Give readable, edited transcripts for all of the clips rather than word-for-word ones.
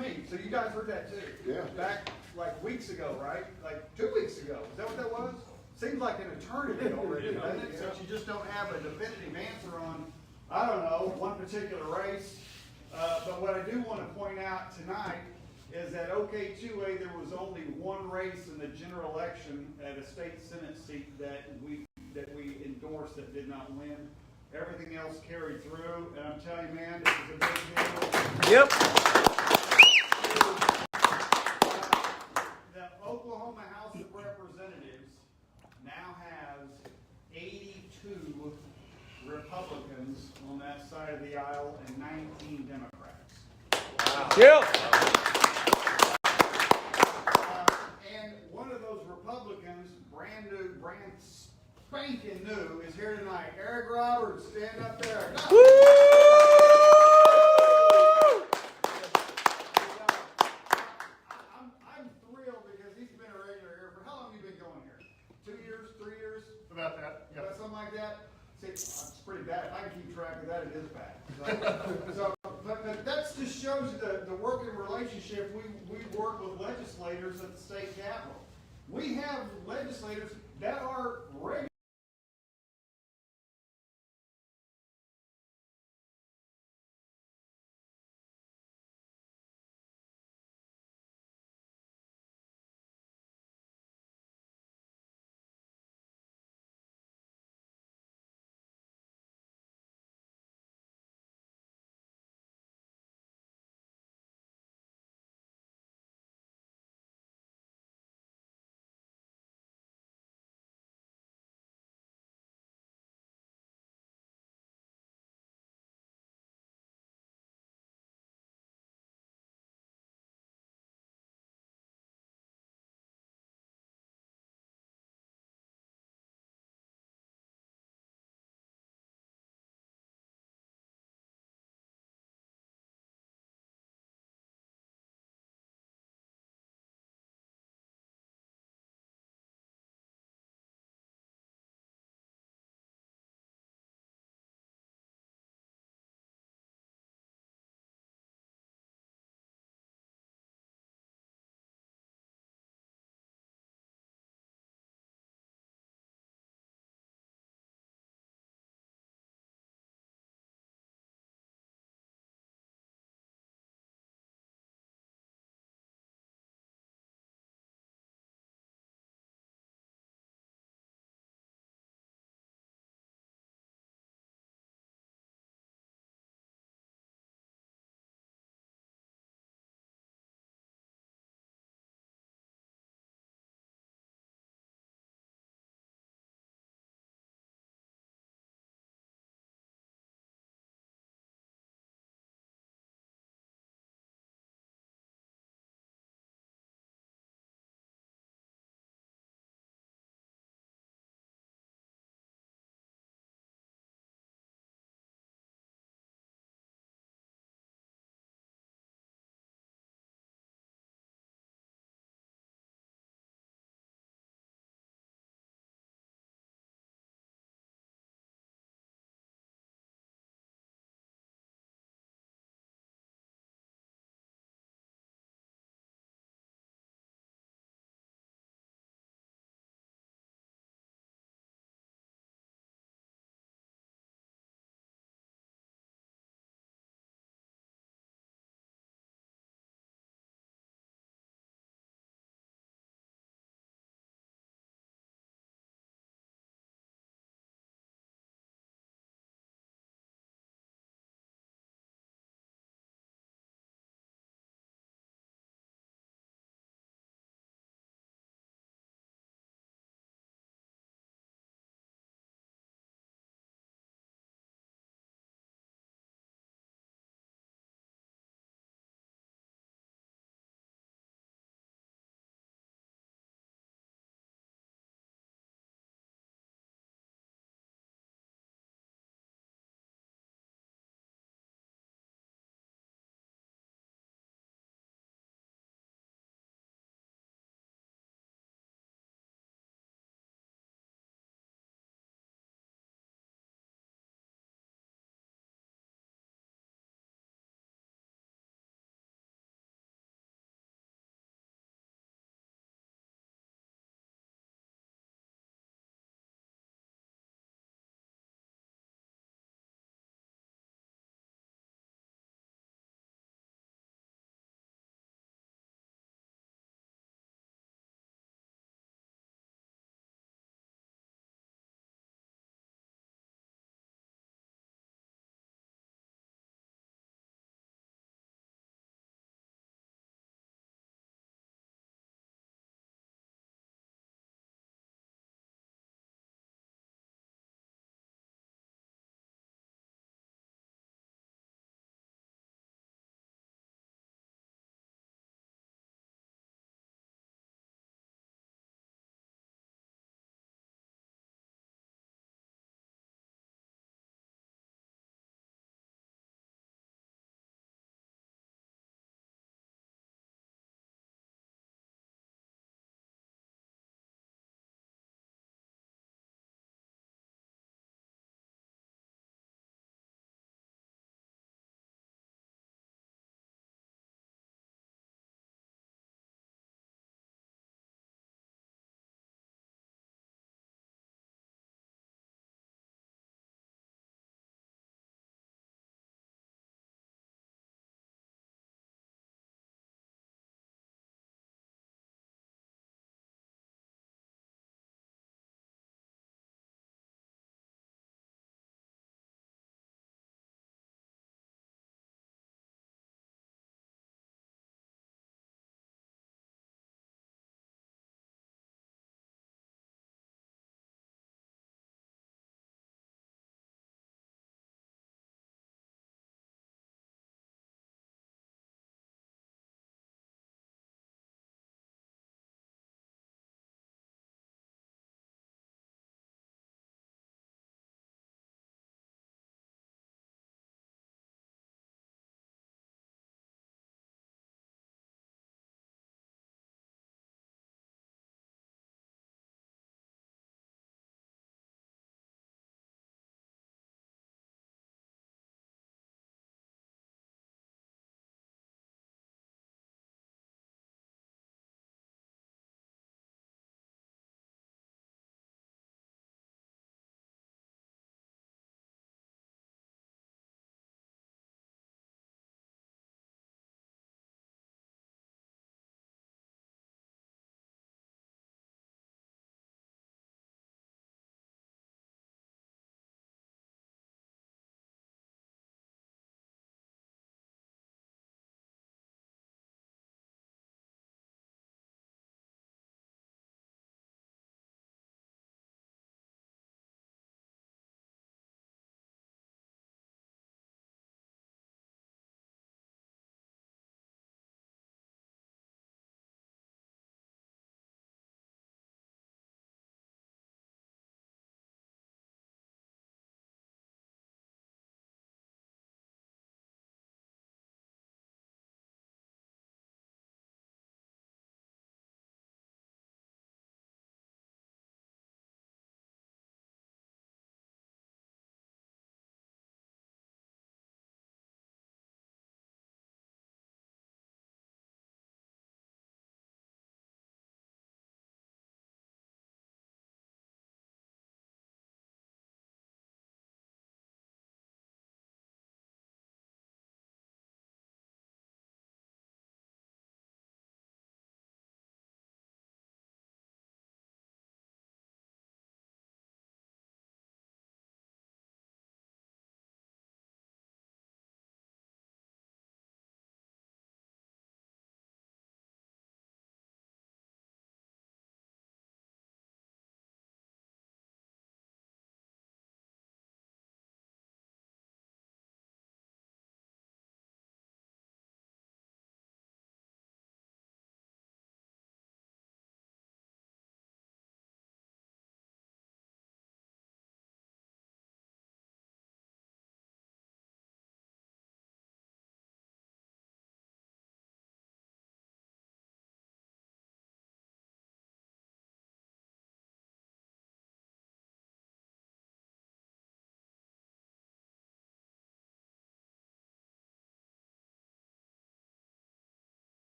me. So you guys heard that too? Yeah. Back like weeks ago, right? Like 2 weeks ago. Is that what that was? Seems like an eternity already, doesn't it? Since you just don't have a definitive answer on, I don't know, one particular race. But what I do want to point out tonight is that OK2A, there was only one race in the general election at a state senate seat that we endorsed that did not win. Everything else carried through, and I'm telling you, man, this is a big deal. Yep. The Oklahoma House of Representatives now has 82 Republicans on that side of the aisle and 19 Democrats. Yep. And one of those Republicans, brand spanking new, is here tonight. Eric Roberts, stand up there. Woo! I'm thrilled because he's been a regular here. For how long have you been going here? 2 years, 3 years? About that. Yep. About something like that? See, it's pretty bad. If I can keep track of that, it is bad. But that just shows you the working relationship. We work with legislators at the state capitol. We have legislators that are regular.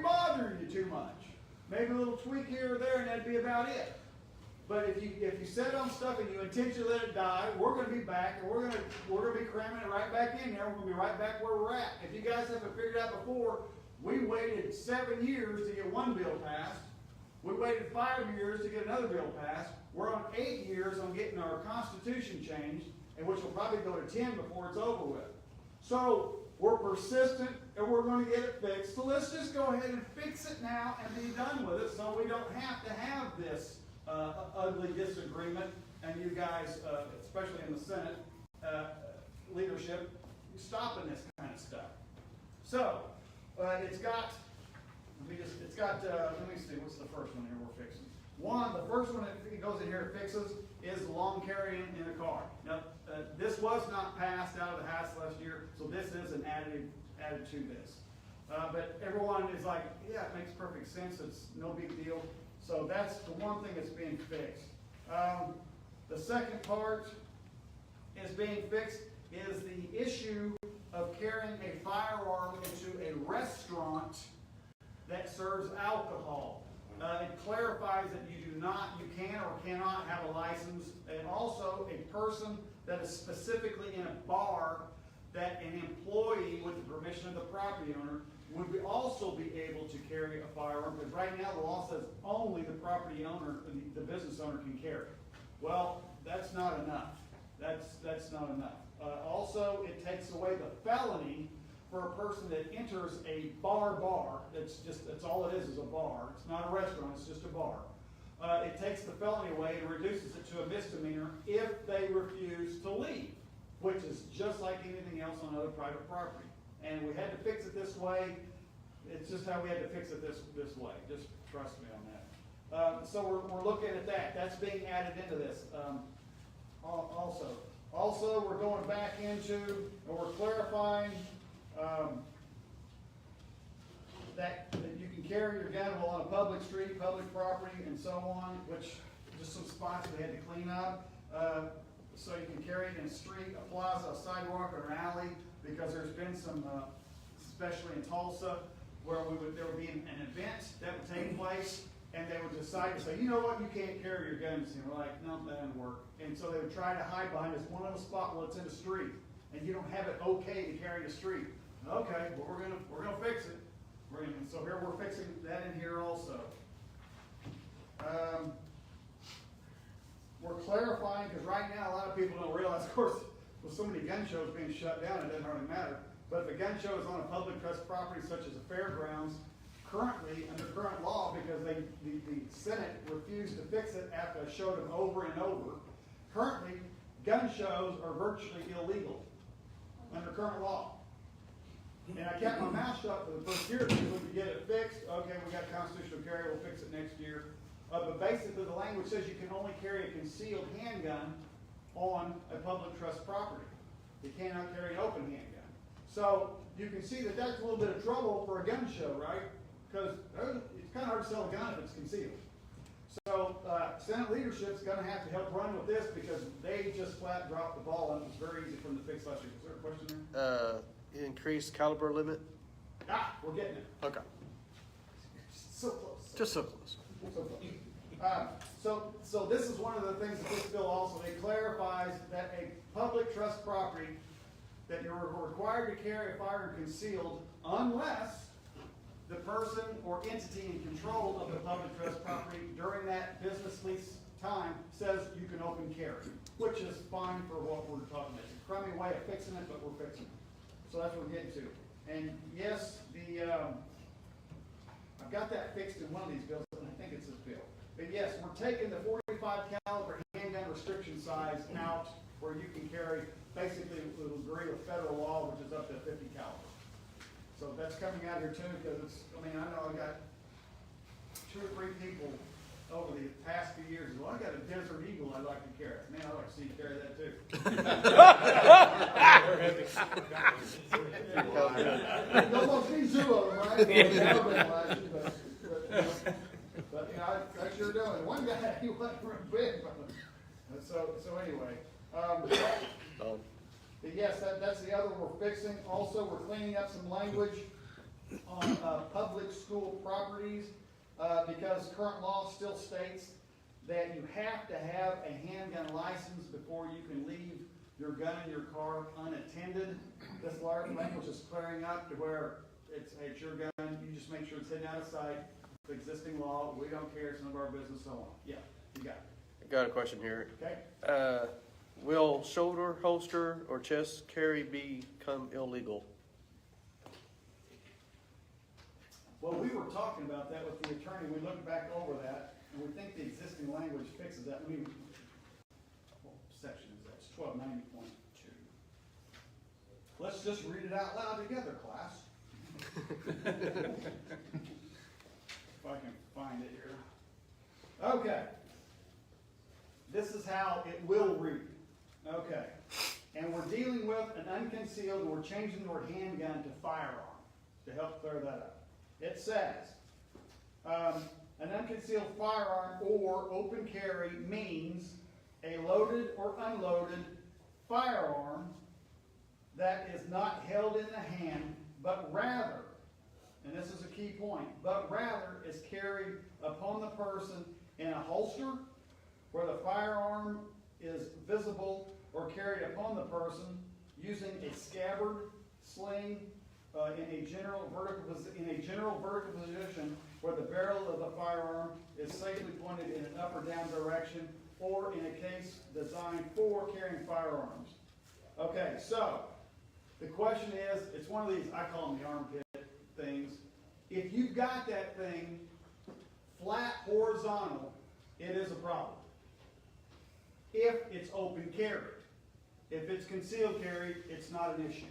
bothering you too much. Maybe a little tweak here or there, and that'd be about it. But if you set on stuff and you intentionally let it die, we're going to be back, and we're going to be cramming it right back in there. We're going to be right back where we're at. If you guys haven't figured out before, we waited 7 years to get one bill passed. We waited 5 years to get another bill passed. We're on 8 years on getting our Constitution changed, and which will probably go to 10 before it's over with. So we're persistent, and we're going to get it fixed. So let's just go ahead and fix it now and be done with it, so we don't have to have this ugly disagreement. And you guys, especially in the Senate leadership, stopping this kind of stuff. So it's got. Let me see, what's the first one here we're fixing? The first one that goes in here, it fixes, is lawn carrying in a car. Now, this was not passed out of the House last year, so this is an added to this. But everyone is like, yeah, it makes perfect sense, it's no big deal. So that's the one thing that's being fixed. The second part is being fixed is the issue of carrying a firearm into a restaurant that serves alcohol. It clarifies that you can or cannot have a license, and also a person that is specifically in a bar that an employee, with the permission of the property owner, would also be able to carry a firearm, because right now the law says only the property owner, the business owner, can carry. Well, that's not enough. That's not enough. Also, it takes away the felony for a person that enters a bar. That's all it is a bar. It's not a restaurant, it's just a bar. It takes the felony away and reduces it to a misdemeanor if they refuse to leave, which is just like anything else on other private property. And we had to fix it this way. It's just how we had to fix it this way. Just trust me on that. So we're looking at that. That's being added into this also. Also, we're going back into, and we're clarifying that you can carry your gun while on a public street, public property, and so on, which just some spots we had to clean up. So you can carry it in a street, a plaza, a sidewalk, or an alley, because there's been some, especially in Tulsa, where there would be an event that would take place, and they would decide to say, you know what, you can't carry your guns. And we're like, no, that doesn't work. And so they would try to hide behind this one little spot while it's in the street, and you don't have it okay to carry in the street. Okay, but we're gonna fix it. So here we're fixing that in here also. We're clarifying, because right now a lot of people don't realize, of course, with so many gun shows being shut down, it doesn't hardly matter. But if a gun show is on a public trust property such as a fairgrounds, currently, under current law, because the Senate refused to fix it after I showed them over and over, currently, gun shows are virtually illegal under current law. And I kept my mouth shut for the first year until we could get it fixed. Okay, we got constitutional carry, we'll fix it next year. But basically, the language says you can only carry a concealed handgun on a public trust property. You cannot carry an open handgun. So you can see that that's a little bit of trouble for a gun show, right? Because it's kind of hard to sell a gun if it's concealed. So Senate leadership's going to have to help run with this, because they just flat dropped the ball, and it was very easy for them to fix last year. Is there a question there? Increased caliber limit? We're getting it. Okay. So close. Just so close. So close. So this is one of the things that this bill also, it clarifies that a public trust property, that you're required to carry a firearm concealed unless the person or entity in control of the public trust property during that business lease time says you can open carry, which is fine for what we're talking about. It's a crummy way of fixing it, but we're fixing it. So that's what we're getting to. And yes, I've got that fixed in one of these bills, and I think it's this bill. But yes, we're taking the .45 caliber handgun restriction size out, where you can carry, basically we'll agree with federal law, which is up to 50 caliber. So that's coming out here too, because it's, I mean, I know I got 2 or 3 people over the past few years. Well, I got a Desert Eagle I'd like to carry. Man, I'd like to see you carry that too. You almost need 2 of them, right? But you know, I sure doing. One guy, he wasn't real big. So anyway. But yes, that's the other one we're fixing. Also, we're cleaning up some language on public school properties, because current law still states that you have to have a handgun license before you can leave your gun in your car unattended. This language is clearing up to where it's your gun, you just make sure it's hidden out of sight. It's existing law, we don't care, it's none of our business, so on. Yeah, you got it. Got a question here. Okay? Will shoulder holster or chest carry become illegal? Well, we were talking about that with the attorney, we looked back over that, and we think the existing language fixes that. What section is that? It's 1290.2. Let's just read it out loud together, class. If I can find it here. Okay. This is how it will read. Okay. And we're dealing with an unconcealed, we're changing the word handgun to firearm to help clear that up. It says, an unconcealed firearm or open carry means a loaded or unloaded firearm that is not held in the hand, but rather, and this is a key point, but rather is carried upon the person in a holster where the firearm is visible, or carried upon the person using a scabbard, sling, in a general vertical position where the barrel of the firearm is safely pointed in an up or down direction, or in a case designed for carrying firearms. Okay, so the question is, it's one of these, I call them the armpit things. If you've got that thing flat horizontal, it is a problem. If it's open carry. If it's concealed carry, it's not an issue.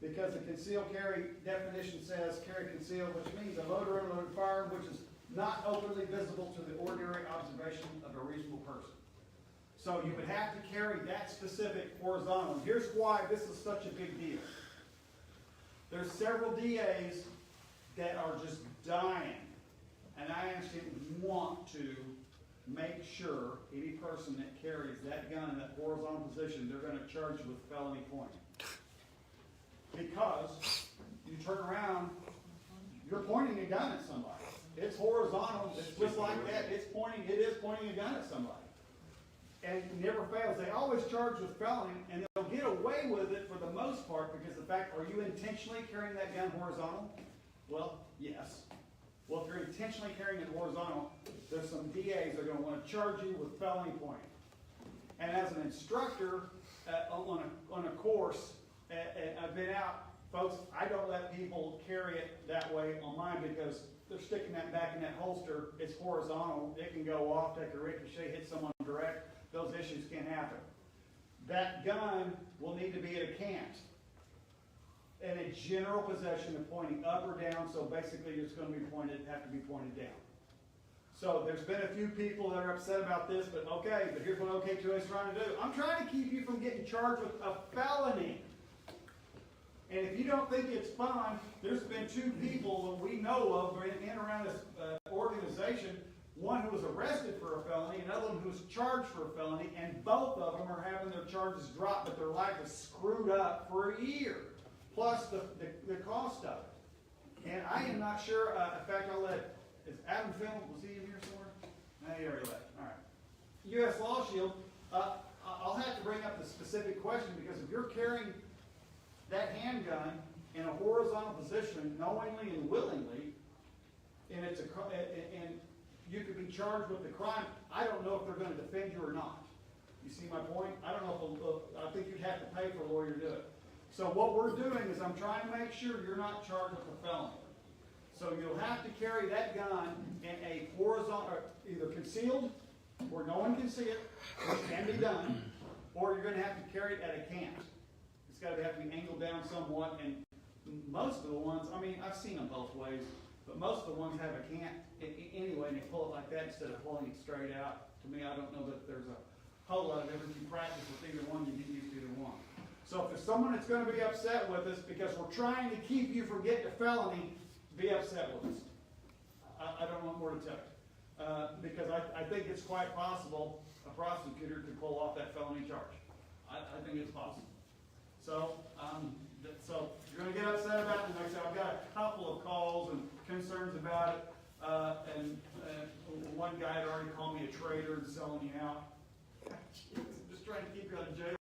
Because the concealed carry definition says carry concealed, which means a loaded or unloaded firearm which is not openly visible to the ordinary observation of a reasonable person. So you would have to carry that specific horizontal. Here's why this is such a big deal. There's several DAs that are just dying, and I actually want to make sure any person that carries that gun in that horizontal position, they're going to charge you with felony pointing. Because you turn around, you're pointing a gun at somebody. It's horizontal, it's just like that, it is pointing a gun at somebody. And it never fails. They always charge with felony, and they'll get away with it for the most part because the fact, are you intentionally carrying that gun horizontal? Well, yes. Well, if you're intentionally carrying it horizontal, there's some DAs that are going to want to charge you with felony pointing. And as an instructor on a course, I've been out, folks, I don't let people carry it that way on mine because they're sticking that back in that holster. It's horizontal. It can go off, take a ricochet, hit someone direct. Those issues can happen. That gun will need to be at a cant. And a general possession of pointing up or down, so basically it's going to be have to be pointed down. So there's been a few people that are upset about this, but here's what OK2A is trying to do. I'm trying to keep you from getting charged with a felony. And if you don't think it's fun, there's been two people that we know of in and around this organization, one who was arrested for a felony, another one who was charged for a felony, and both of them are having their charges dropped, but their life is screwed up for a year, plus the cost of it. And I am not sure, in fact, is Adam Film, was he in here somewhere? No, he already left, all right. U.S. Law Shield, I'll have to bring up the specific question, because if you're carrying that handgun in a horizontal position, knowingly and willingly, and you could be charged with the crime, I don't know if they're going to defend you or not. You see my point? I don't know I think you'd have to pay for a lawyer to do it. So what we're doing is I'm trying to make sure you're not charged with a felony. So you'll have to carry that gun in a horizontal, either concealed, where no one can see it, which can be done, or you're going to have to carry it at a cant. It's got to have to be angled down somewhat, and most of the ones, I mean, I've seen them both ways, but most of the ones have a cant anyway, and they pull it like that instead of pulling it straight out. To me, I don't know that there's a whole lot of difference. You practice with either one, you get used to either one. So if there's someone that's going to be upset with us because we're trying to keep you from getting a felony, be upset with us. I don't want more to tell you. Because I think it's quite possible a prosecutor could pull off that felony charge. I think it's possible. So So you're gonna get upset about it, and like I said, I've got a couple of calls and concerns about it. And one guy had already called me a traitor and selling me out. I'm just trying to keep you out of jail.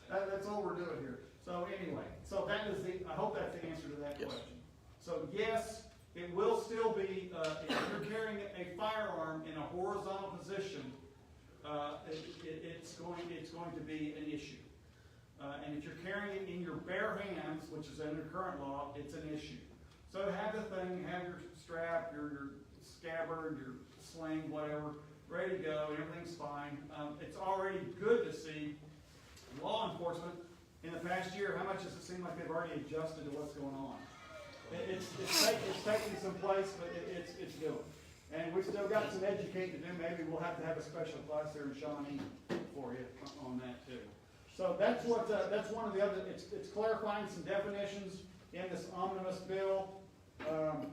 That's all we're doing here. So anyway, so that is I hope that's the answer to that Yes. question. So yes, it will still be, if you're carrying a firearm in a horizontal position, it's going to be an issue. And if you're carrying it in your bare hands, which is under current law, it's an issue. So have the thing, have your strap, your scabbard, your sling, whatever, ready to go, everything's fine. It's already good to see law enforcement in the past year, how much does it seem like they've already adjusted to what's going on? It's taking some place, but it's doing. And we've still got some educating to do. Maybe we'll have to have a special class here in Shawnee for you on that too. So that's one of the other, it's clarifying some definitions in this omnibus bill. And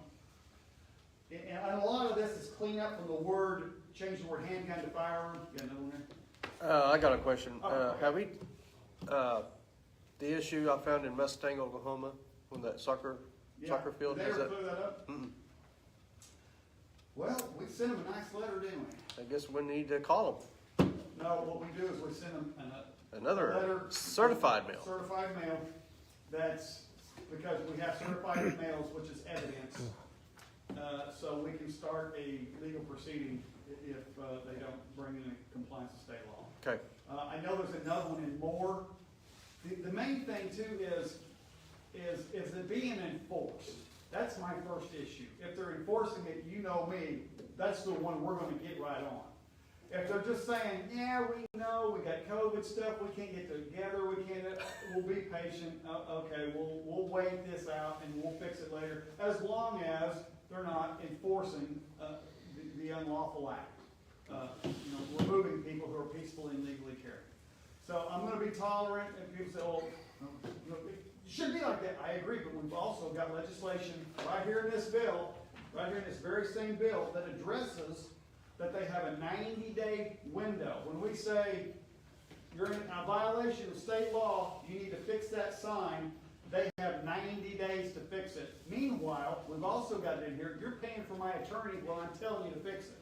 a lot of this is clean up from the word, change the word handgun to firearm. You got another one there? I got a question. Okay. Have we, the issue I found in Mustang, Oklahoma, when that soccer field, Did they has ever that? clear that up? Mm-mm. Well, we sent them a nice letter, didn't we? I guess we need to call No, what we do is we send them them. Another letter, certified mail. certified mail. That's because we have certified mails, which is evidence. So we can start a legal proceeding if they don't bring in compliance with state law. Okay. I know there's another one in Moore. The main thing too is it being enforced. That's my first issue. If they're enforcing it, you know me, that's the one we're gonna get right on. If they're just saying, yeah, we know, we got COVID stuff, we can't get together, we'll be patient, okay, we'll wait this out and we'll fix it later, as long as they're not enforcing the unlawful act. Removing people who are peacefully and legally carrying. So I'm gonna be tolerant, and people say, oh, it should be like that. I agree, but we've also got legislation right here in this bill, right here in this very same bill, that addresses that they have a 90-day window. When we say you're in a violation of state law, you need to fix that sign, they have 90 days to fix it. Meanwhile, we've also got it in here, you're paying for my attorney while I'm telling you to fix it.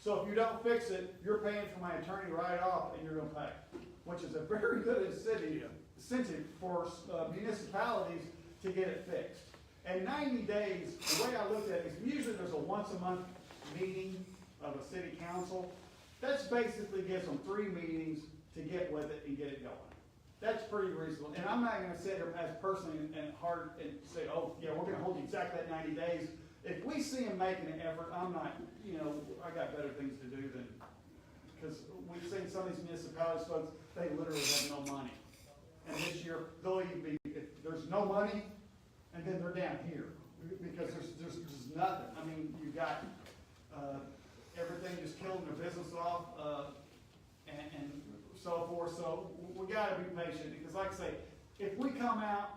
So if you don't fix it, you're paying for my attorney right off and you're gonna pay, which is a very good incentive for municipalities to get it fixed. And 90 days, the way I looked at it is usually there's a once-a-month meeting of a city council. That's basically gives them 3 meetings to get with it and get it going. That's pretty reasonable. And I'm not gonna sit here as personally and hard and say, oh, yeah, we're gonna hold you exactly that 90 days. If we see them making an effort, I'm not, I got better things to do than, because we've seen some of these municipalities, folks, they literally have no money. And this year, they'll even be, if there's no money, and then they're down here, because there's just nothing. I mean, you got, everything just killing their business off, and so forth. So we gotta be patient, because like I say, if we come out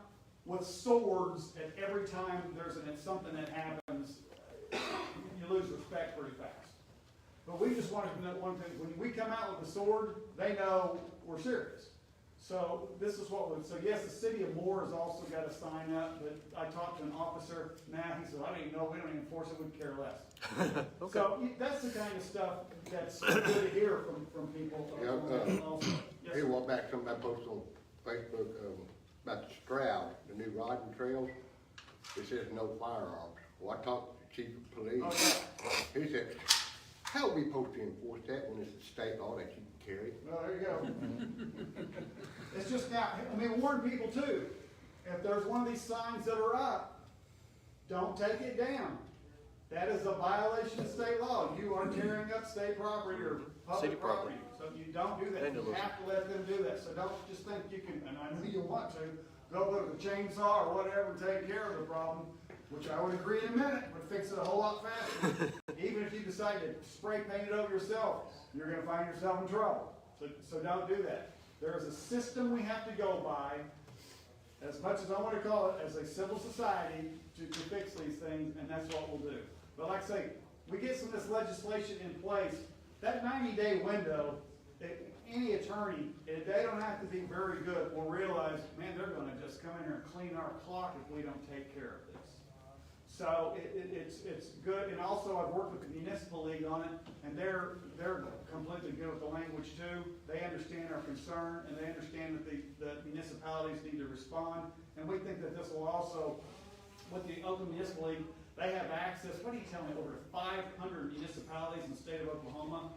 with swords at every time there's something that happens, you lose respect pretty fast. But we just want to know one thing: when we come out with a sword, they know we're serious. So this is what so yes, the city of Moore has also got to sign up, but I talked to an officer, he said, I didn't know, we don't even enforce it, we'd care less. Okay. So that's the kind of stuff that's good to hear from people. Also. Yes, Hey, sir. a while back, somebody posted on Facebook about the Stroud, the new riding trails. It says no firearms. Well, I talked to the chief of police. Okay. He said, how are we supposed to enforce that when it's a state law that you can carry? Well, there you go. It's just now, warn people too. If there's one of these signs that are up, don't take it down. That is a violation of state law. You are tearing up state property or City public property. property. So you don't do that. You Vandalism. have to let them do that. So don't just think you can, and I know you want to, go with a chainsaw or whatever and take care of the problem, which I would agree in a minute, would fix it a whole lot faster. Even if you decide to spray paint it over yourself, you're gonna find yourself in trouble. So don't do that. There is a system we have to go by, as much as I want to call it, as a civil society, to fix these things, and that's what we'll do. But like I say, we get some of this legislation in place, that 90-day window, any attorney, if they don't have to be very good, will realize, man, they're gonna just come in here and clean our clock if we don't take care of this. So it's good, and also I've worked with the municipal league on it, and they're completely good with the language too. They understand our concern, and they understand that the municipalities need to respond. And we think that this will also, with the Oakland Municipal League, they have access, what do you tell me, over 500 municipalities in the state of Oklahoma.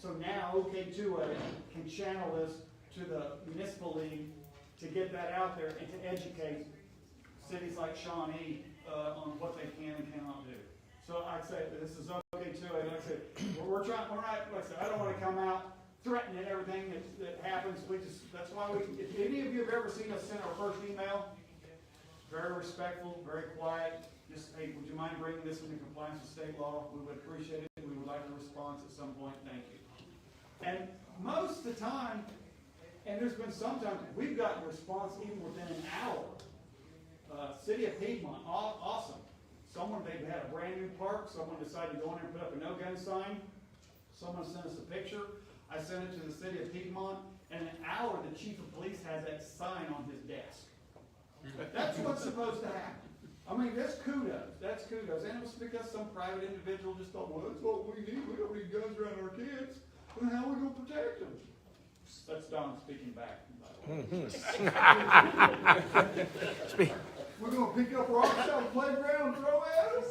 So now OK2A can channel this to the municipal league to get that out there and to educate cities like Shawnee on what they can and cannot do. So I'd say this is OK2A. Like I said, we're not, like I said, I don't want to come out threatening everything that happens. That's why if any of you have ever seen us send our first email, very respectful, very quiet. Just, hey, would you mind bringing this into compliance with state law? We would appreciate it. We would like a response at some point. Thank you. And most of the time, and there's been sometimes we've gotten a response even within an hour. City of Piedmont, awesome. They had a brand new park. Someone decided to go in there and put up a no-gun sign. Someone sent us a picture. I sent it to the City of Piedmont. In an hour, the chief of police has that sign on his desk. That's what's supposed to happen. I mean, that's kudos. That's kudos. And it was because some private individual just thought, well, that's what we need. We don't need guns around our kids. Then how are we going to protect them? That's Don speaking back, by the way. We're going to pick up rocks out of the playground and throw at us?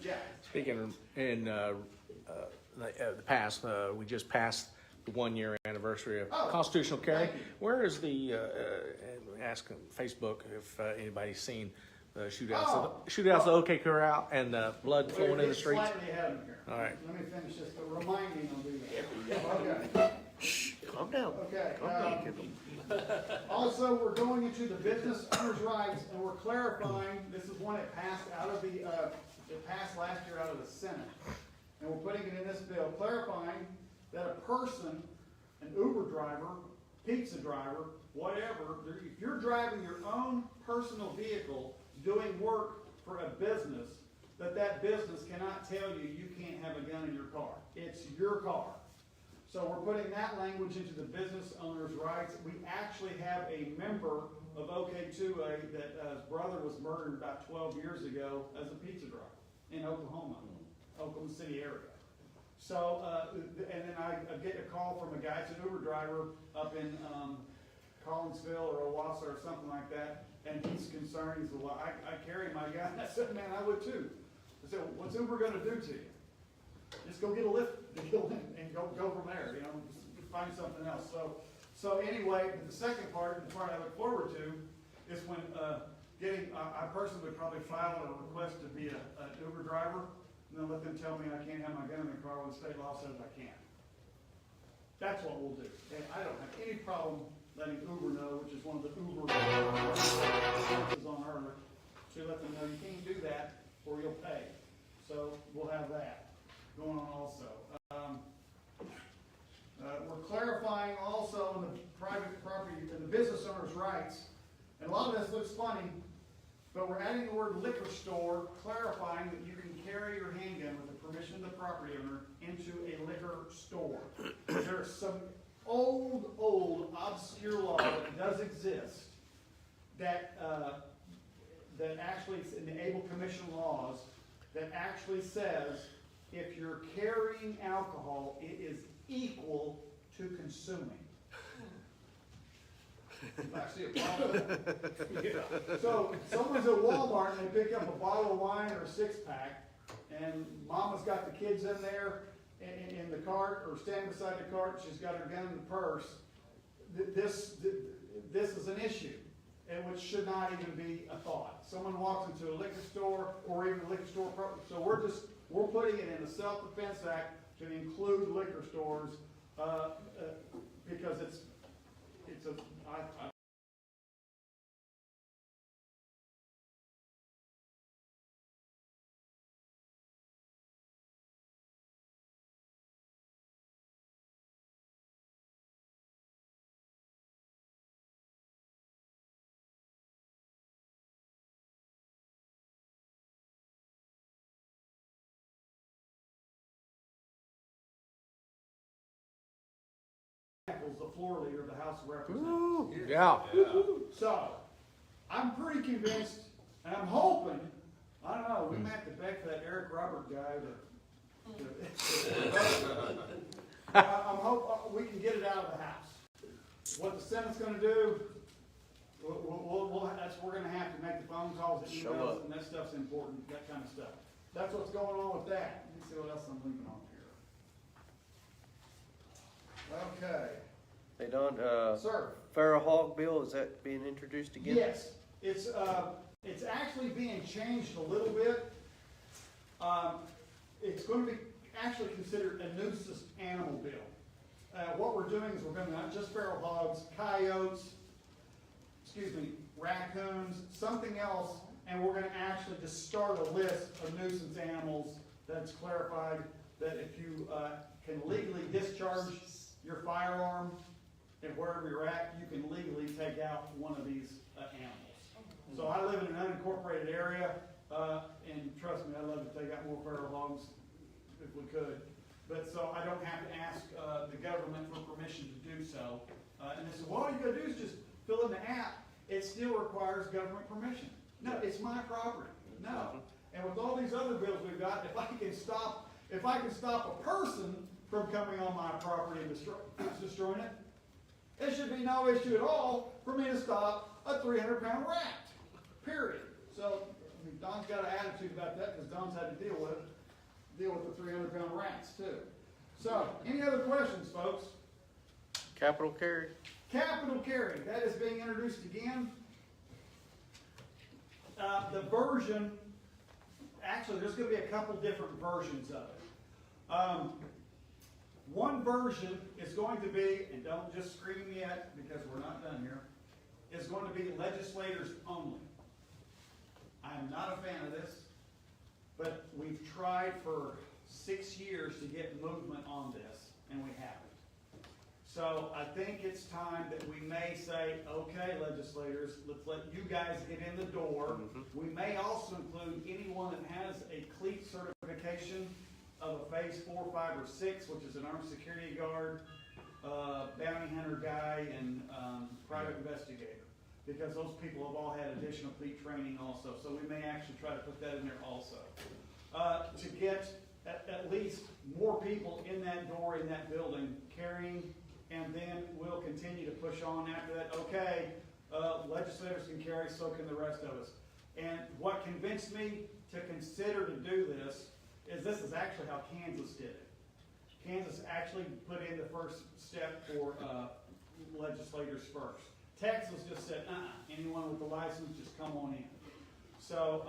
Yeah. Speaking in the past, we just passed the 1 year anniversary of constitutional carry. Where is the, ask Facebook if anybody's seen the shootouts, shootouts of OK Corral and blood flowing in the streets? Slightly ahead of here. All right. Let me finish this, but remind me I'll do that. Okay. Calm down. Okay. Calm down, Kendall. Also, we're going into the business owner's rights, and we're clarifying, this is one that passed out of the, it passed last year out of the Senate. And we're putting it in this bill, clarifying that a person, an Uber driver, pizza driver, whatever, if you're driving your own personal vehicle, doing work for a business, that business cannot tell you you can't have a gun in your car. It's your car. So we're putting that language into the business owner's rights. We actually have a member of OK2A that his brother was murdered about 12 years ago as a pizza driver in Oklahoma, Oklahoma City area. So, and then I get a call from a guy, it's an Uber driver up in Collinsville or Owasso or something like that, and he's concerned. He said, well, I carry my gun. I said, man, I would too. I said, what's Uber going to do to you? Just go get a Lyft deal and go from there, you know, just find something else. So anyway, the second part, the part I look forward to, is when I personally would probably file a request to be an Uber driver, and then let them tell me I can't have my gun in the car when the state law says I can. That's what we'll do. And I don't have any problem letting Uber know, which is one of the Uber services on earth, to let them know you can't do that or you'll pay. So we'll have that going on also. We're clarifying also in the private property and the business owner's rights. And a lot of this looks funny, but we're adding the word liquor store, clarifying that you can carry your handgun with the permission of the property owner into a liquor store. There's some old, obscure law that does exist that actually, it's in the Able Commission laws, that actually says if you're carrying alcohol, it is equal to consuming. I see a problem with that. So someone's at Walmart and they pick up a bottle of wine or a six-pack, and mama's got the kids in there in the cart or standing beside the cart. She's got her gun in the purse. This is an issue, and which should not even be a thought. Someone walks into a liquor store or even a liquor store, so we're putting it in the Self-Defense Act to include liquor stores because it's a Michaels, the floor leader of the House of Representatives. Yeah. So, I'm pretty convinced, and I'm hoping, I don't know, we might have to beg for that Eric Robert guy I'm hope we can get it out of the House. What the Senate's gonna do, we're gonna have to make the phone calls, the Show emails, up. and that stuff's important, that kind of stuff. That's what's going on with that. Let me see what else I'm leaving on here. Okay, Hey, Don, sir. Feral Hog Bill, is that being introduced again? Yes, it's actually being changed a little bit. It's going to be actually considered a nuisance animal bill. What we're doing is we're going to not just feral hogs, coyotes, raccoons, something else, and we're going to actually just start a list of nuisance animals that's clarified that if you can legally discharge your firearm and wherever you're at, you can legally take out one of these animals. So I live in an unincorporated area, and trust me, I'd love to take out more feral hogs if we could. But so I don't have to ask the government for permission to do so. And they said, well, all you gotta do is just fill in the app. It still requires government permission. No, it's my property. No. And with all these other bills we've got, if I can stop a person from coming on my property and destroying it, it should be no issue at all for me to stop a 300-pound rat, period. So, I mean, Don's got an attitude about that because Don's had to deal with the 300-pound rats too. So, any other questions, folks? Capital carry? Capital carry, that is being introduced again. The version, actually, there's going to be a couple different versions of it. One version is going to be, and don't just scream yet because we're not done here, is going to be legislators only. I'm not a fan of this, but we've tried for 6 years to get movement on this, and we haven't. So I think it's time that we may say, okay, legislators, let's let you guys get in the door. We may also include anyone that has a CLEAT certification of a phase 4, 5, or 6, which is an armed security guard, bounty hunter guy, and private investigator. Because those people have all had additional CLEAT training also. So we may actually try to put that in there also. To get at least more people in that door, in that building, carrying, and then we'll continue to push on after that. Okay, legislators can carry, so can the rest of us. And what convinced me to consider to do this is actually how Kansas did it. Kansas actually put in the first step for legislators first. Texas just said, anyone with a license, just come on in. So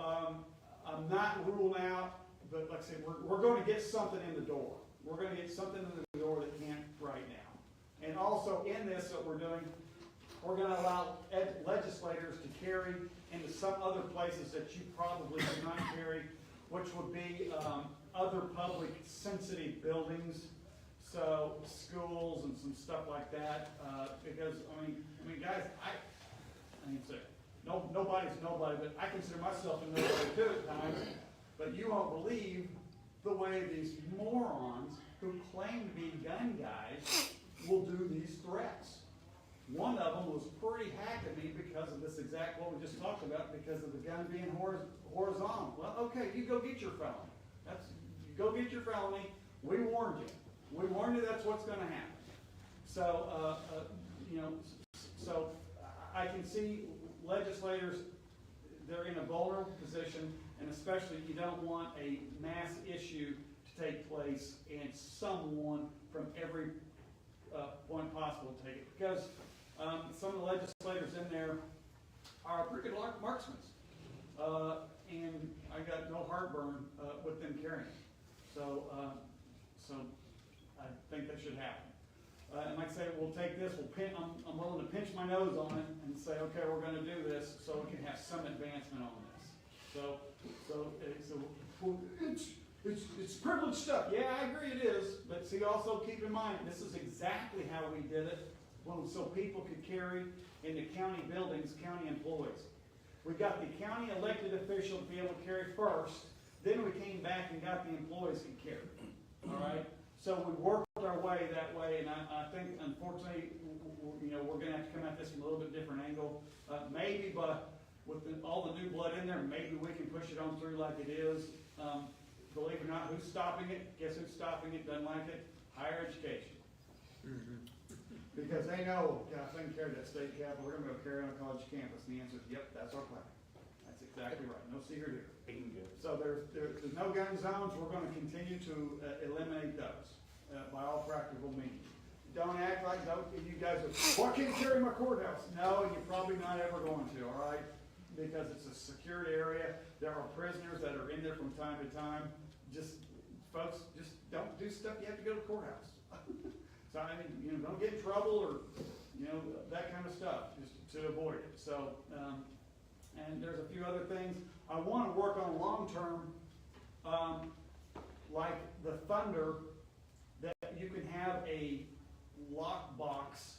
I'm not ruling out, but like I said, we're going to get something in the door. We're going to get something in the door that can't right now. And also in this that we're doing, we're going to allow legislators to carry into some other places that you probably do not carry, which would be other public sensitive buildings, so schools and some stuff like that. Because I mean, guys, I mean, nobody's nobody, but I consider myself a nobody too at times. But you won't believe the way these morons who claim to be gun guys will do these threats. One of them was pretty hacked at me because of this exact what we just talked about, because of the gun being horizontal. Well, okay, you go get your felony. You go get your felony. We warned you. We warned you that's what's going to happen. So, so I can see legislators, they're in a vulnerable position, and especially you don't want a mass issue to take place and someone from every point possible to take it. Because some of the legislators in there are pretty good marksmen. And I got no heartburn with them carrying. So I think that should happen. And like I say, we'll take this, I'm willing to pinch my nose on it and say, okay, we're going to do this so we can have some advancement on this. It's privileged stuff. Yeah, I agree it is. But see, also keep in mind, this is exactly how we did it, so people could carry in the county buildings, county employees. We got the county elected official to be able to carry first, then we came back and got the employees to carry. All right? So we worked our way way that way, and I think unfortunately, you know, we're gonna have to come at this from a little bit different angle. Maybe, but with all the new blood in there, maybe we can push it on through like it is. Believe it or not, who's stopping it? Guess who's stopping it, doesn't like it? Higher education. Because they know, yeah, if they can carry that state cap, we're gonna go carry on a college campus, and the answer is, yep, that's our plan. That's exactly right, no secret here. So there's no gun zones, we're gonna continue to eliminate those, by all practical means. Don't act like, you guys are, well, I can't carry my courthouse. No, you're probably not ever going to, all right? Because it's a secured area, there are prisoners that are in there from time to time. Just, folks, just don't do stuff, you have to go to the courthouse. So, I mean, you know, don't get in trouble or, you know, that kind of stuff, just to avoid it. So, and there's a few other things I wanna work on long-term, like the Thunder, that you can have a lockbox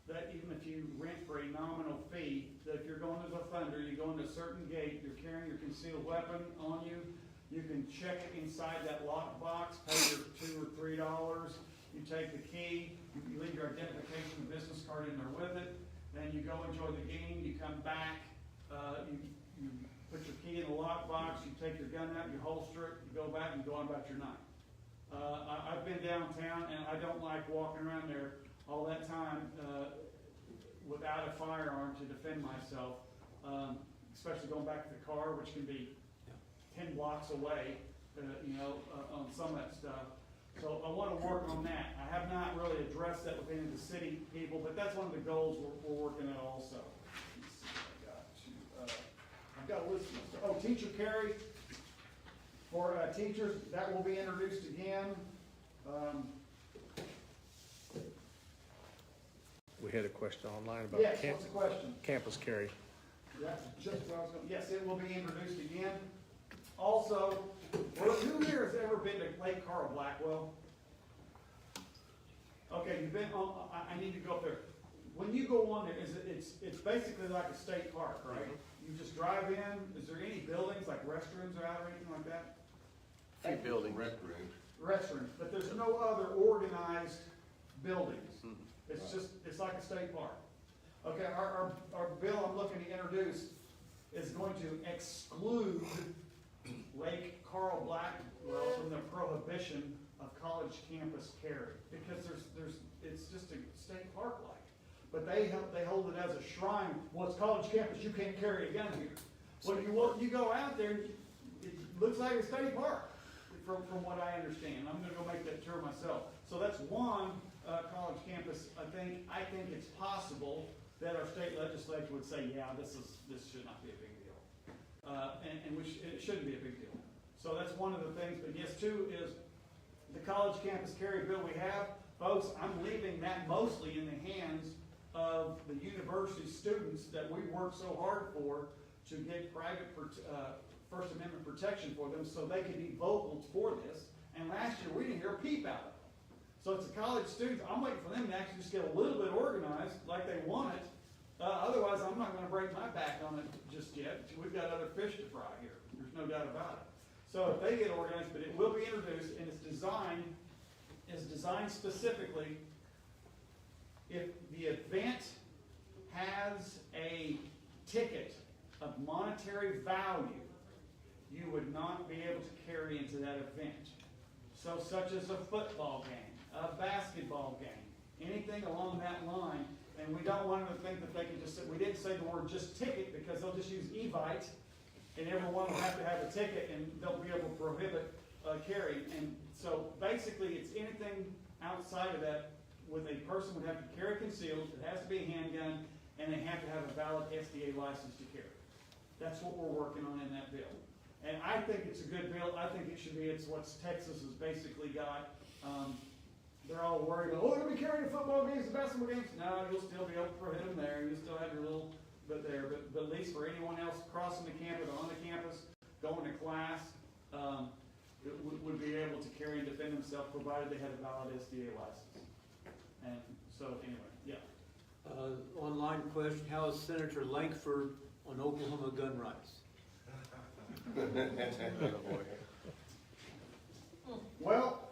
that even if you rent for a nominal fee, that if you're going to the Thunder, you go into a certain gate, you're carrying your concealed weapon on you, you can check it inside that lockbox, pay your $2 or $3, you take the key, you leave your identification and business card in there with it, then you go enjoy the game, you come back, you put your key in the lockbox, you take your gun out, you holster it, you go back and go on about your night. I've been downtown and I don't like walking around there all that time without a firearm to defend myself, especially going back to the car, which can be 10 blocks away, you know, on some of that stuff. So I want to work on that. I have not really addressed that with any of the city people, but that's one of the goals we're working at also. Let's see what I've got a list of, teacher carry for teachers, that will be introduced again. We had a question online about Yes, what's the question? campus carry. That's just what I was going, yes, it will be introduced again. Also, who here has ever been to Lake Carl Blackwell? Okay, you've been on, I need to go up there. When you go on there, it's basically like a state park, right? You just drive in, is there any buildings, like restrooms or out or anything like that? Few buildings. Restrooms, but there's no other organized buildings. It's just, it's like a state park. Okay, our bill I'm looking to introduce is going to exclude Lake Carl Blackwell from the prohibition of college campus carry, because it's just a state park like. But they hold it as a shrine. Well, it's college campus, you can't carry a gun here. Well, you go out there, it looks like a state park, from what I understand. I'm gonna go make that tour myself. So that's one college campus. I think it's possible that our state legislature would say, yeah, this should not be a big deal. It shouldn't be a big deal. So that's one of the things. But yes, two is the college campus carry bill we have. Folks, I'm leaving that mostly in the hands of the university students that we work so hard for to get private First Amendment protection for them so they can be vocal for this. And last year, we didn't hear a peep out of it. So it's the college students. I'm waiting for them to actually just get a little bit organized like they want it. Otherwise, I'm not going to break my back on it just yet. We've got other fish to fry here. There's no doubt about it. So if they get organized, but it will be introduced, and it's designed specifically if the event has a ticket of monetary value, you would not be able to carry into that event. So such as a football game, a basketball game, anything along that line. And we don't want them to think that they can just say, we didn't say the word just ticket because they'll just use Evite and everyone will have to have a ticket and they'll be able to prohibit carry. And so basically it's anything outside of that with a person would have to carry concealed, it has to be a handgun, and they have to have a valid SDA license to carry. That's what we're working on in that bill. And I think it's a good bill. I think it should be, it's what Texas has basically got. They're all worried about, they're going to be carrying football games and basketball games. No, you'll still be able to prohibit them there. You'll still have your little bit there. But at least for anyone else crossing the campus, on the campus, going to class, would be able to carry and defend themselves provided they had a valid SDA license. And so anyway, yeah. Online question, how is Senator Lankford on Oklahoma gun rights? Well,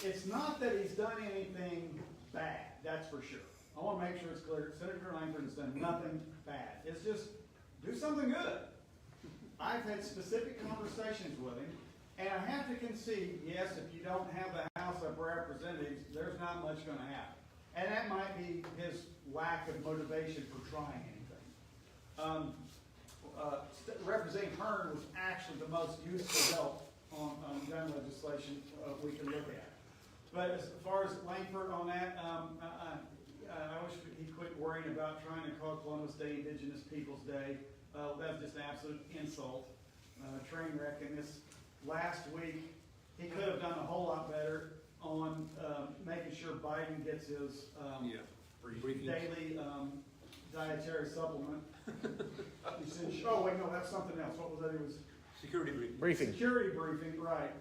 it's not that he's done anything bad, that's for sure. I wanna make sure it's clear, Senator Langford has done nothing bad, it's just, do something good. I've had specific conversations with him, and I have to concede, yes, if you don't have the House of Representatives, there's not much gonna happen. And that might be his lack of motivation for trying anything. Representative Hearn was actually the most useful help on gun legislation we can look at. But as far as Langford on that, I wish he quit worrying about trying to call Columbus Day Indigenous Peoples Day. That's just an absolute insult. Train wreck. And this last week, he could have done a whole lot better on making sure Biden gets his daily dietary supplement. Oh, wait, no, that's something else. What was that? It was Security briefing. Briefing. security briefing, right.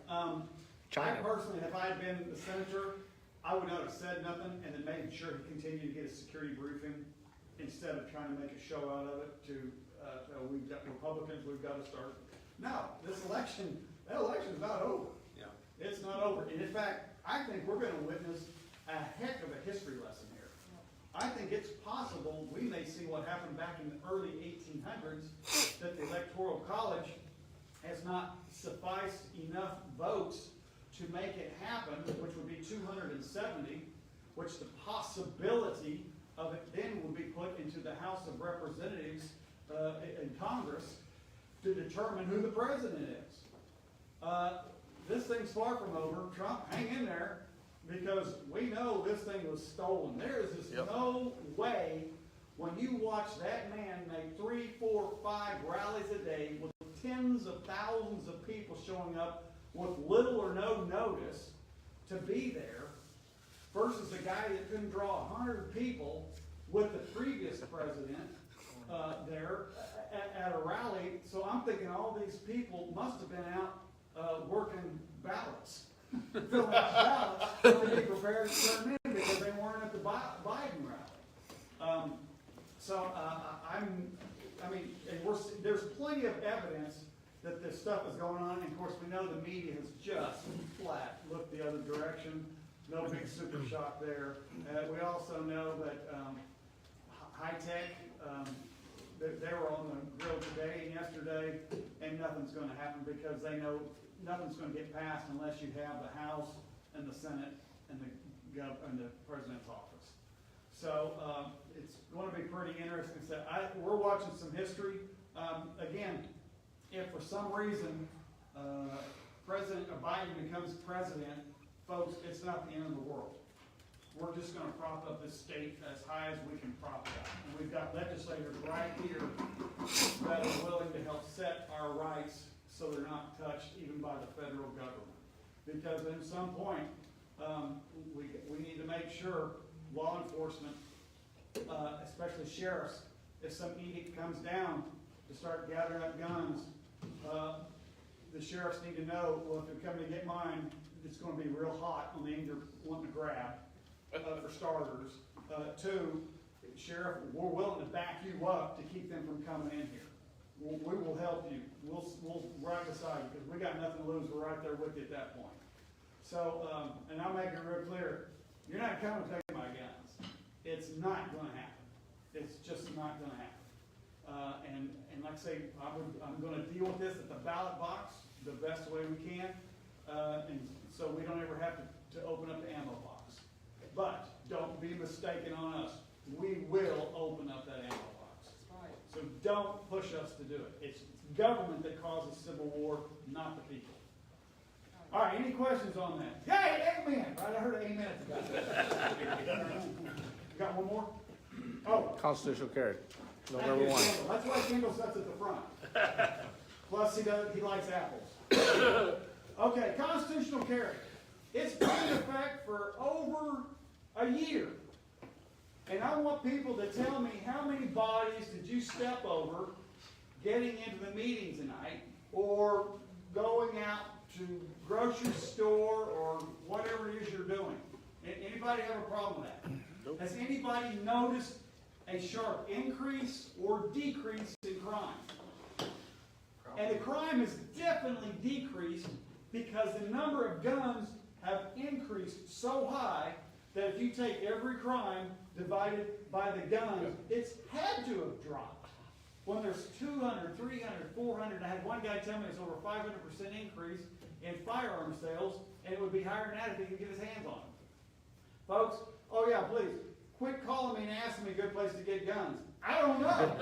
China. I personally, if I had been the senator, I would not have said nothing and then made sure he continued to get a security briefing instead of trying to make a show out of it to, we've got Republicans, we've got to start. No, that election's not over. Yeah. It's not over. And in fact, I think we're gonna witness a heck of a history lesson here. I think it's possible we may see what happened back in the early 1800s, that the Electoral College has not sufficed enough votes to make it happen, which would be 270, which the possibility of it then would be put into the House of Representatives in Congress to determine who the president is. This thing's far from over. Trump, hang in there, because we know this thing was stolen. There is just no way, when you watch that man make 3, 4, 5 rallies a day with tens of thousands of people showing up with little or no notice to be there, versus a guy that couldn't draw 100 people with the previous president there at a rally. So I'm thinking all these people must have been out working ballots, filling out ballots to be prepared to turn in because they weren't at the Biden rally. There's plenty of evidence that this stuff is going on. And of course, we know the media has just flat looked the other direction. No big super shock there. We also know that high tech, they were on the grill today and yesterday, and nothing's going to happen because they know nothing's going to get passed unless you have the House and the Senate and the President's office. So it's going to be pretty interesting. So we're watching some history. Again, if for some reason President Biden becomes president, folks, it's not the end of the world. We're just going to prop up this state as high as we can prop it up. And we've got legislators right here that are willing to help set our rights so they're not touched even by the federal government. Because at some point, we need to make sure law enforcement, especially sheriffs, if some edict comes down to start gathering up guns, the sheriffs need to know, well, if they're coming to get mine, it's going to be real hot on the end you're wanting to grab, for starters. Two, sheriff, we're willing to back you up to keep them from coming in here. We will help you. We'll right beside you because we got nothing to lose. We're right there with you at that point. So, and I'll make it real clear, you're not coming to take my guns. It's not going to happen. It's just not going to happen. And like I say, I'm going to deal with this at the ballot box the best way we can, and so we don't ever have to open up the ammo box. But don't be mistaken on us. We will open up that ammo box. So don't push us to do it. It's government that causes civil war, not the people. All right, any questions on that? Yay, amen. Right, I heard an amen at the back. Got one more? Oh. Constitutional carry. Thank November you, 1. Kendall. That's why Kendall sits at the front. Plus, he likes apples. Okay, constitutional carry. It's been in effect for over a year. And I want people to tell me how many bodies did you step over getting into the meeting tonight, or going out to grocery store, or whatever it is you're doing. Anybody have a problem with that? Nope. Has anybody noticed a sharp increase or decrease in crime? And the crime has definitely decreased because the number of guns have increased so high that if you take every crime divided by the guns, it's had to have dropped. When there's 200, 300, 400, I had one guy tell me it's over 500% increase in firearm sales, and it would be higher than that if he could get his hands on them. Folks, oh yeah, please, quit calling me and asking me a good place to get guns. I don't know.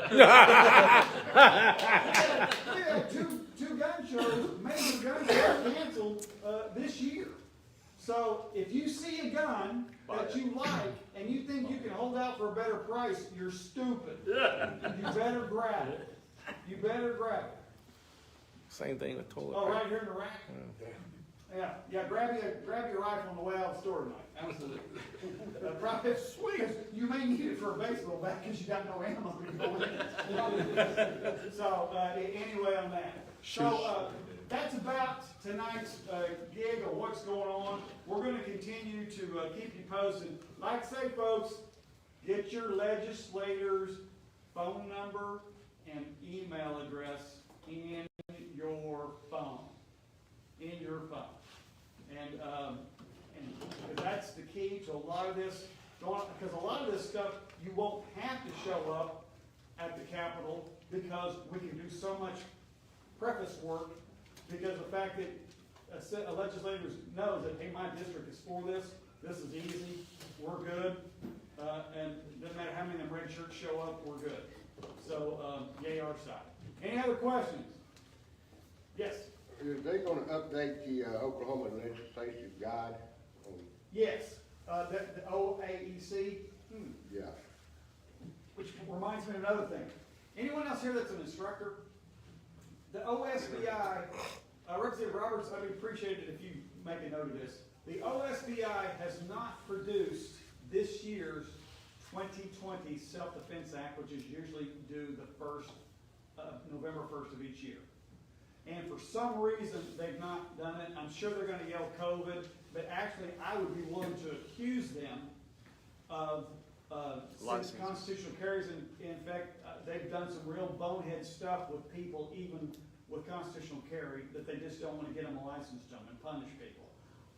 We had two gun shows, major gun shows canceled this year. So if you see a gun that you like and you think you can hold out for a better price, you're stupid. You better grab it. You better grab it. Same thing with toilet Oh, paper. right here in the rack? Yeah, grab your rifle on the way out of the store tonight. Absolutely. Probably, sweet. You may need it for a baseball bat because you got no ammo to go with it. So, anyway on that. So, that's about tonight's gig of what's going on. We're going to continue to keep you posted. Like I say, folks, get your legislators' phone number and email address in your phone. In your phone. And that's the key to a lot of this, because a lot of this stuff, you won't have to show up at the Capitol because we can do so much preface work, because the fact that a legislator knows that, hey, my district is for this is easy, we're good, and it doesn't matter how many of them red shirts show up, we're good. So, yay our side. Any other questions? Yes? Is they gonna update the Oklahoma legislative guide? Yes, the OAEC, Yeah. which reminds me of another thing. Anyone else here that's an instructor? The OSBI, Representative Roberts, I'd appreciate it if you make a note of this. The OSBI has not produced this year's 2020 Self-Defense Act, which is usually due the November 1st of each year. And for some reason, they've not done it. I'm sure they're gonna yell COVID, but actually, I would be willing to accuse them of, since Licenses. constitutional carries, in fact, they've done some real bonehead stuff with people, even with constitutional carry, that they just don't wanna get them a license to them and punish people.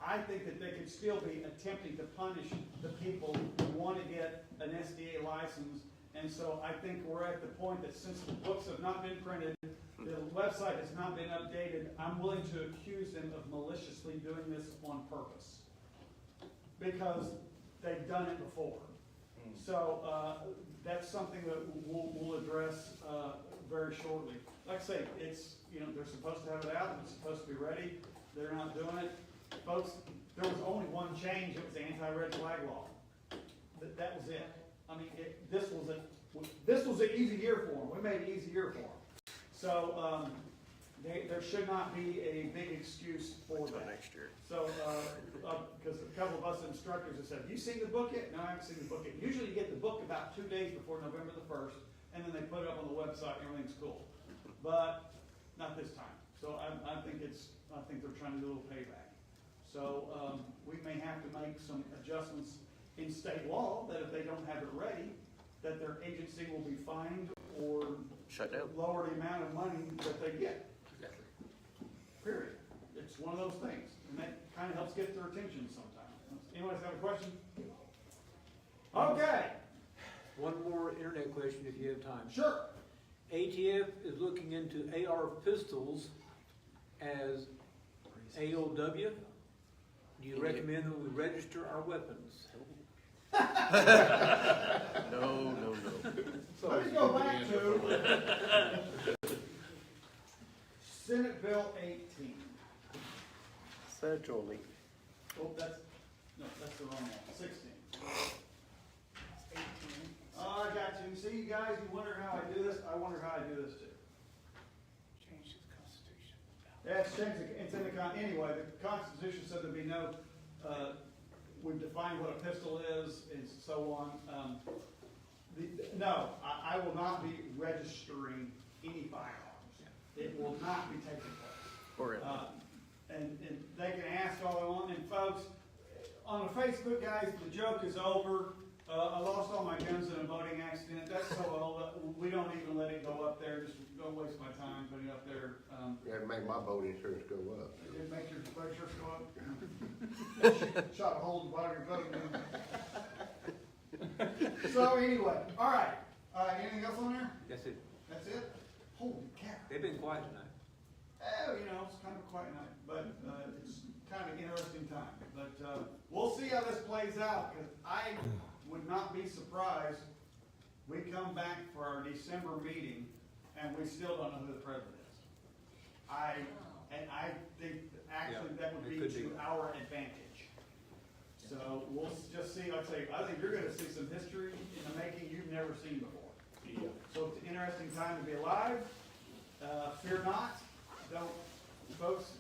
I think that they could still be attempting to punish the people who wanna get an SDA license. And so I think we're at the point that since the books have not been printed, the website has not been updated, I'm willing to accuse them of maliciously doing this on purpose. Because they've done it before. So, that's something that we'll address, very shortly. Like I say, it's, they're supposed to have it out, it's supposed to be ready, they're not doing it. Folks, there was only one change, it was the anti-red flag law. That was it. I mean, this was an easy year for them, we made an easy year for them. So, there should not be a big excuse for that. Next year. So, because a couple of us instructors have said, have you seen the book yet? No, I haven't seen the book yet. Usually you get the book about 2 days before November the 1st, and then they put it up on the website and everything's cool. But not this time. So I think they're trying to do a little payback. So, we may have to make some adjustments in state law that if they don't have it ready, that their agency will be fined or Shut down. lower the amount of money that they get. Period. It's one of those things, and that kind of helps get their attention sometimes. Anyone else have a question? Okay, One more internet question if you have time. sure. ATF is looking into AR pistols as AOW. Do you recommend that we register our weapons? No. Let me go back to Senate Bill 18. Federally. Oh, that's the wrong one, 16. 18. Oh, I got you. See, you guys, you wonder how I do this? I wonder how I do this too. Change the Constitution. Yeah, it's in the anyway, the Constitution said there'd be no, we've defined what a pistol is and so on. No, I will not be registering any firearms. It will not be taking place. Or And they can ask all they want, and folks, on the Facebook, guys, the joke is over. I lost all my guns in a boating accident. That's so old. We don't even let it go up there. Just don't waste my time putting it up there. That made my boat insurance go up. It makes your sweatshirts go up. shot a hole in the bottom of your boat. So anyway, all right, anything else on there? That's it. That's it? Holy cow. They've been quiet tonight. Oh, you know, it's kind of a quiet night, but, it's kind of an interesting time. But, we'll see how this plays out, because I would not be surprised, we come back for our December meeting, and we still don't know who the president is. I think that actually that would be it could be. to our advantage. So we'll just see, like I say, I think you're gonna see some history in the making you've never seen before. So it's an interesting time to be alive. Fear not, folks,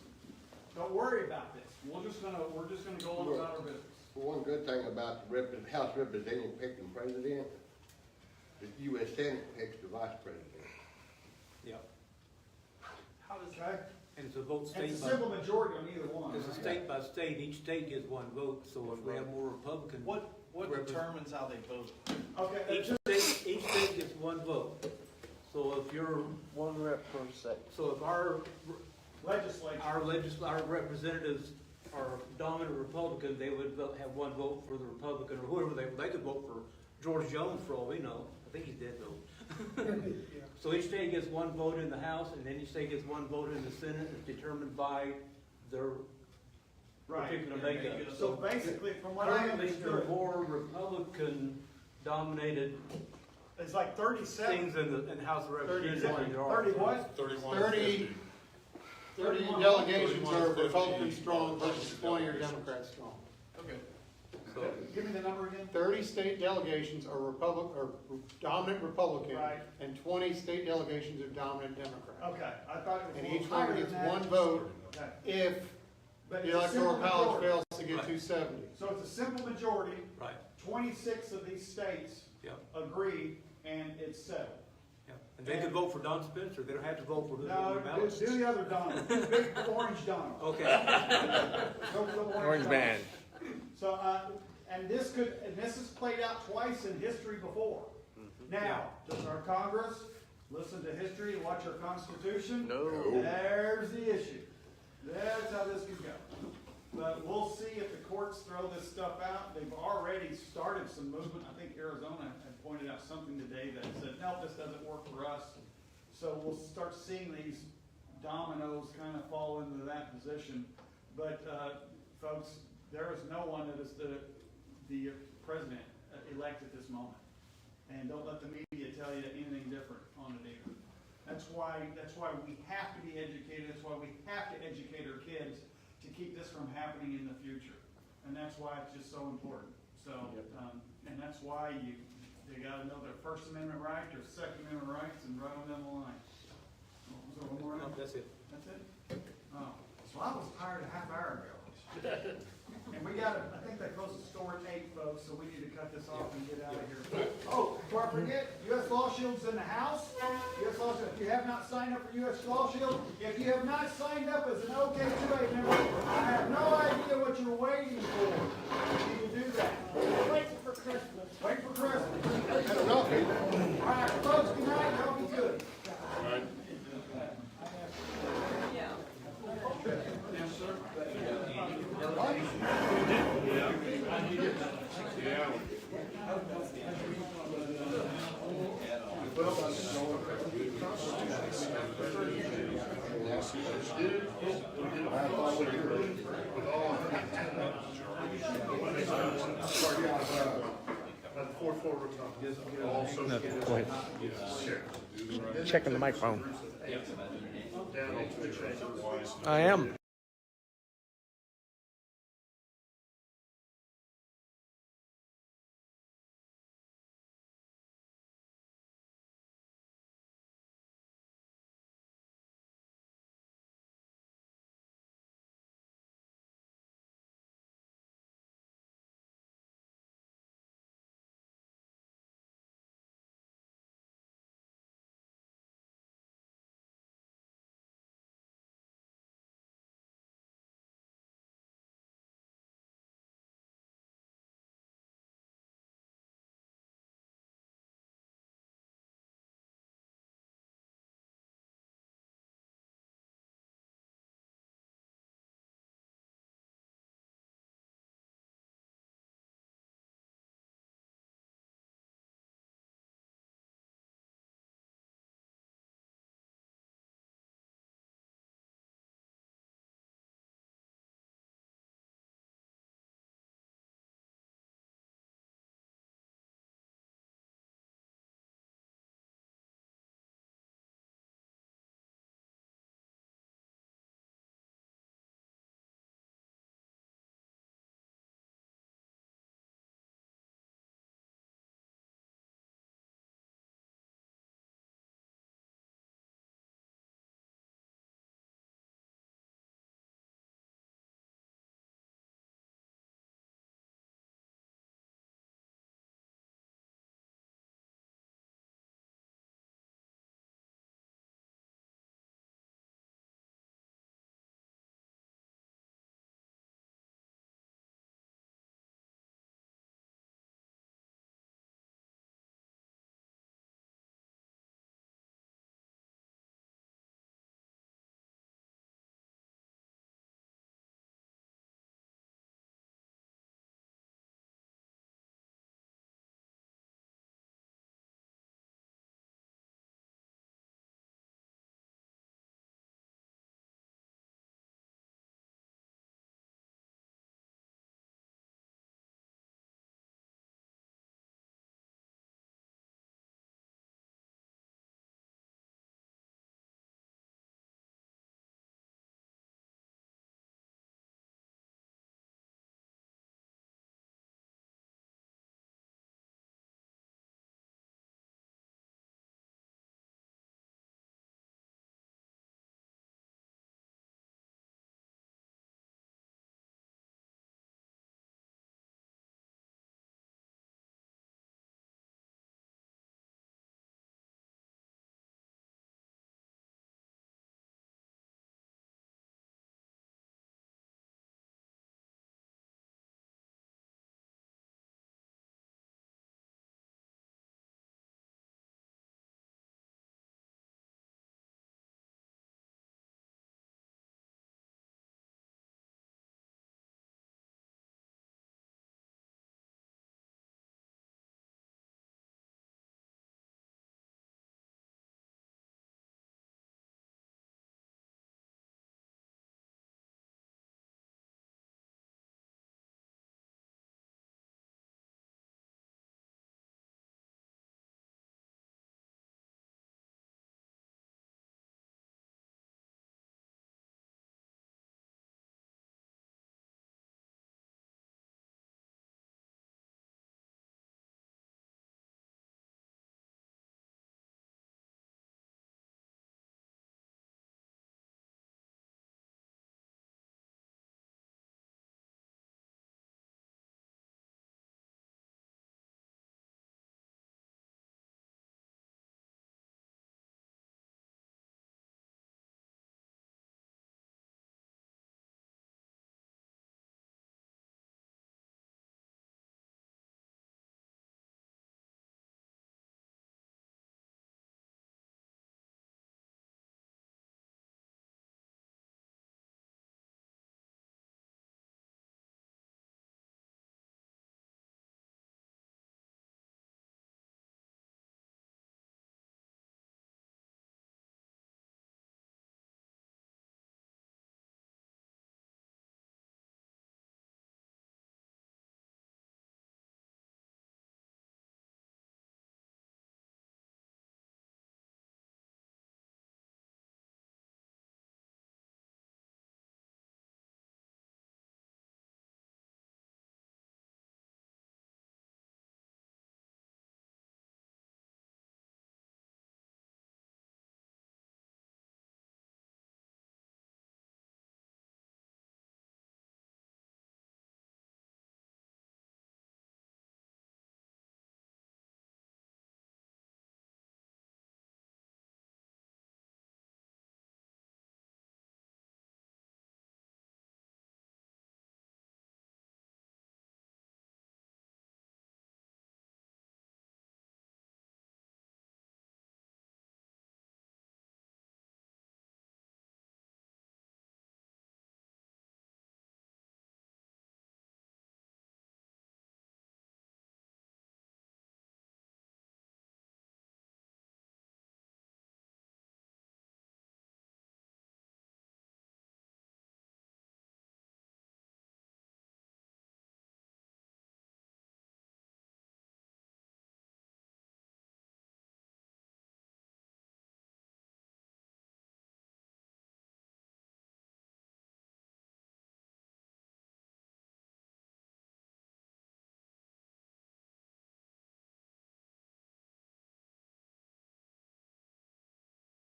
don't worry about this. We're just gonna go on about our business. One good thing about the House Representative picking president, the U.S. Senate picks the vice president. Yep. Okay? And it's a vote And state it's a by, simple majority on either one. it's a state by state, each state gets one vote, so if we have more Republicans. What determines how they vote? Okay, Each state gets one vote. So if you're, One rep per state. so if our legislature. our representatives are dominant Republican, they would have one vote for the Republican or whoever they could vote for George Jones for all we know. I think he's dead though. So each state gets one vote in the House and then each state gets one vote in the Senate. It's determined by their Right. particular makeup. So basically, from what I Currently, there are understood, more Republican dominated it's like 37. things in the House of Representatives than there are. 30 what? 30 delegations are Republican strong versus 20 are Democrat strong. Okay. Give me the number again. 30 state delegations are dominant Republican, Right. and 20 state delegations are dominant Democrat. Okay, I thought it was a And little each higher one than gets that. one vote Okay. if But the it's a electoral simple college majority. fails to get Right. 270. So it's a simple majority, Right, 26 of these states yep, agree, and it's settled. yep. And they could vote for Don Spencer, they don't have to vote for who's on No, the ballot. do the other Donald, big orange Donald. Okay, Go for the Orange Donald. band. So, and this has played out twice in history before. Now, does our Congress listen to history and watch our Constitution? No. There's the issue. That's how this could go. But we'll see if the courts throw this stuff out. They've already started some movement. I think Arizona had pointed out something today that said, no, this doesn't work for us. So we'll start seeing these dominoes kind of fall into that position. But, folks, there is no one that is the president elect at this moment. And don't let the media tell you anything different on it either. That's why we have to be educated. That's why we have to educate our kids to keep this from happening in the future. And that's why it's just so important. So, and that's why they gotta know their First Amendment right, their Second Amendment rights, and run them down the line. So one more? no, that's it. That's it? Oh, so I was tired a half hour ago. And we I think they closed the store at 8, folks, so we need to cut this off and get out of here. Oh, before I forget, U.S. Law Shield's in the house. U.S. Law Shield, if you have not signed up for U.S. Law Shield, if you have not signed up as an OK2A member, I have no idea what you're waiting for. You need to do that. Waiting for Christmas. Wait for Christmas. That's enough, isn't it? All right, folks, good night, y'all be good. No, go ahead. Checking the microphone. I am.